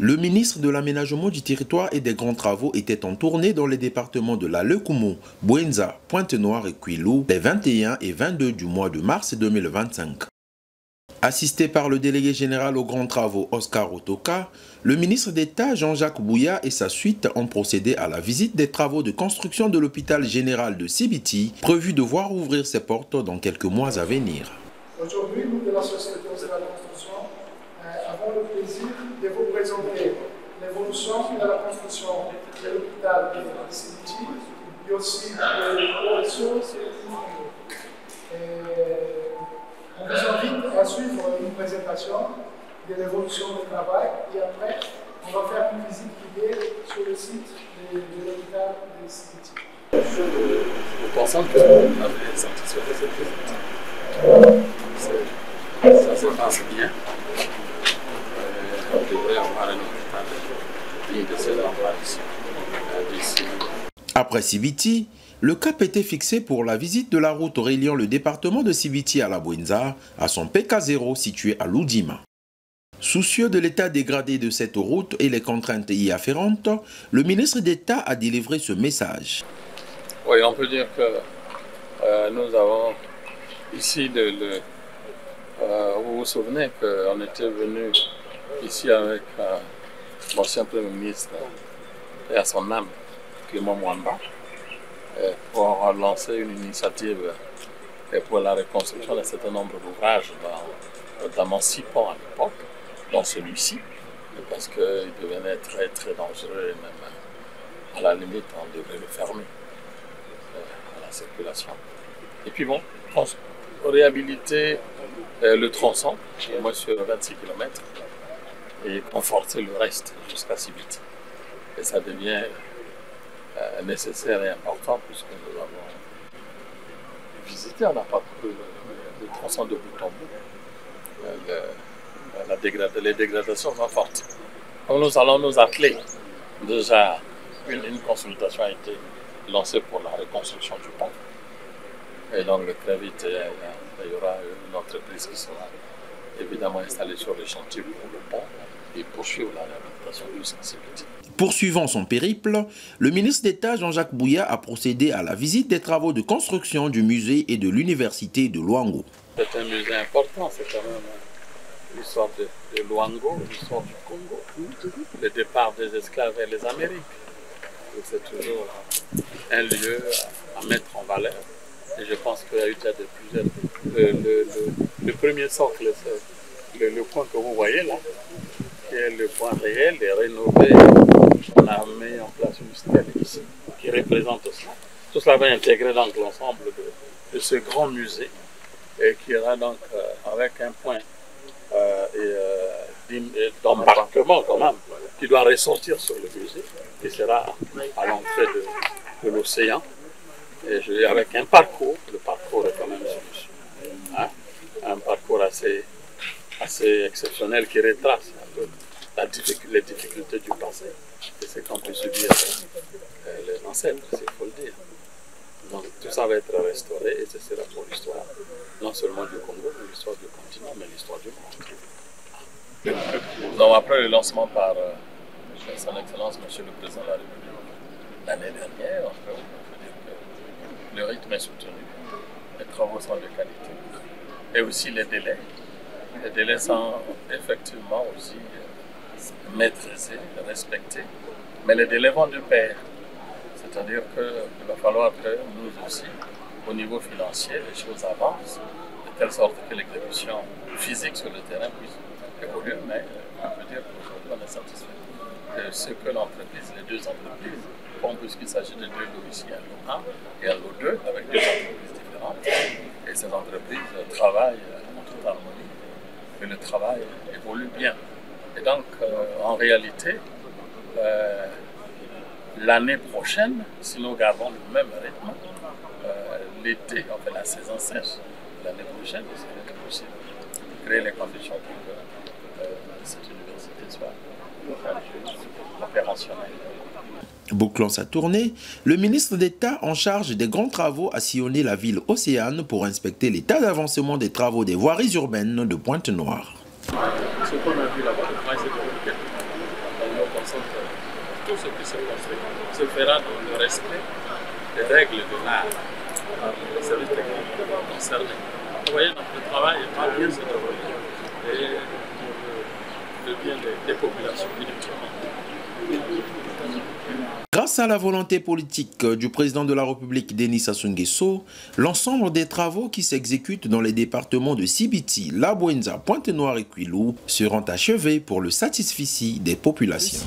Le ministre de l'Aménagement du Territoire et des Grands Travaux était en tournée dans les départements de la Lekumo, Bouenza, Pointe-Noire et Kouilou les 21 et 22 du mois de mars 2025. Assisté par le délégué général aux Grands Travaux Oscar Otoka, le ministre d'État Jean-Jacques Bouya et sa suite ont procédé à la visite des travaux de construction de l'hôpital général de Sibiti, prévu de voir ouvrir ses portes dans quelques mois à venir. Aujourd'hui, nous de la Société de la construction avons le plaisir de vous présenter l'évolution de la construction de l'hôpital de Sibiti et aussi de l'opération. On vous invite à suivre une présentation de l'évolution du travail et après, on va faire une visite guidée sur le site de l'hôpital de Sibiti. Nous pensons que vous avez satisfait de cette visite. Ça se passe bien. On devrait avoir un hôpital digne de ce endroit d'ici. Après Sibiti, le cap était fixé pour la visite de la route reliant le département de Sibiti à la Bouenza à son PK0 situé à Loudima. Soucieux de l'état dégradé de cette route et les contraintes y afférentes, le ministre d'État a délivré ce message. Oui, on peut dire que nous avons ici, vous vous souvenez qu'on était venu ici avec l'ancien Premier ministre et à son âme, Clément Mwamba, pour lancer une initiative pour la reconstruction d'un certain nombre d'ouvrages, notamment 6 ponts à l'époque, dont celui-ci, parce qu'il devenait très très dangereux et même à la limite on devrait le fermer à la circulation. Et puis bon, réhabiliter le tronçon, au moins sur 26 km, et conforter le reste jusqu'à Sibiti. Et ça devient nécessaire et important puisque nous avons visité, on n'a pas parcouru le tronçon de bout en bout. Les dégradations sont fortes. Donc nous allons nous atteler. Déjà, une consultation a été lancée pour la reconstruction du pont. Et donc très vite, il y aura une entreprise qui sera évidemment installée sur le chantier pour le pont et poursuivre la réhabilitation du sensibilité. Poursuivant son périple, le ministre d'État Jean-Jacques Bouya a procédé à la visite des travaux de construction du musée et de l'université de Luango. C'est un musée important, c'est quand même l'histoire de Luango, l'histoire du Congo, le départ des esclaves vers les Amériques. C'est toujours un lieu à mettre en valeur. Et je pense qu'il y a eu déjà de plusieurs. Le premier socle, c'est le point que vous voyez là, qui est le point réel et rénové. On a mis en place une stèle ici qui représente cela. Tout cela va intégrer donc l'ensemble de ce grand musée et qui ira donc avec un point d'embarquement quand même qui doit ressortir sur le musée qui sera à l'entrée de l'océan et avec un parcours. Le parcours est quand même un parcours assez exceptionnel qui retrace un peu les difficultés du passé et c'est qu'on peut subir les ancêtres, il faut le dire. Donc tout ça va être restauré et ce sera pour l'histoire, non seulement du Congo, mais l'histoire du continent, mais l'histoire du monde. Donc après le lancement par son Excellence, Monsieur le Président de la République, l'année dernière, on peut dire que le rythme est soutenu, les travaux sont de qualité et aussi les délais. Les délais sont effectivement aussi maîtrisés, respectés, mais les délais vont de pair. C'est-à-dire qu'il va falloir que nous aussi, au niveau financier, les choses avancent, de telle sorte que l'exécution physique sur le terrain puisse évoluer, mais on peut dire qu'aujourd'hui on est satisfait de ce que l'entreprise, les deux entreprises font, puisqu'il s'agit de deux lots ici, un lot 1 et un lot 2, avec deux entreprises différentes. Et ces entreprises travaillent en toute harmonie, et le travail évolue bien. Et donc, en réalité, l'année prochaine, si nous gardons le même rythme, l'été, enfin la saison sèche, l'année prochaine, il serait possible de créer les conditions pour que cette université soit opérationnelle. Bouclant sa tournée, le ministre d'État en charge des grands travaux a sillonné la ville Océane pour inspecter l'état d'avancement des travaux des voiries urbaines de Pointe-Noire. Ce qu'on a vu là-bas, c'est tout ce qui se construit se fera dans le respect des règles de l'art par les services techniques concernés. Vous voyez, notre travail est pas bien se dérouler et le bien des populations uniquement. Grâce à la volonté politique du président de la République, Denis Sassou Nguesso, l'ensemble des travaux qui s'exécutent dans les départements de Sibiti, La Bouenza, Pointe-Noire et Kwilu seront achevés pour le satisfecit des populations.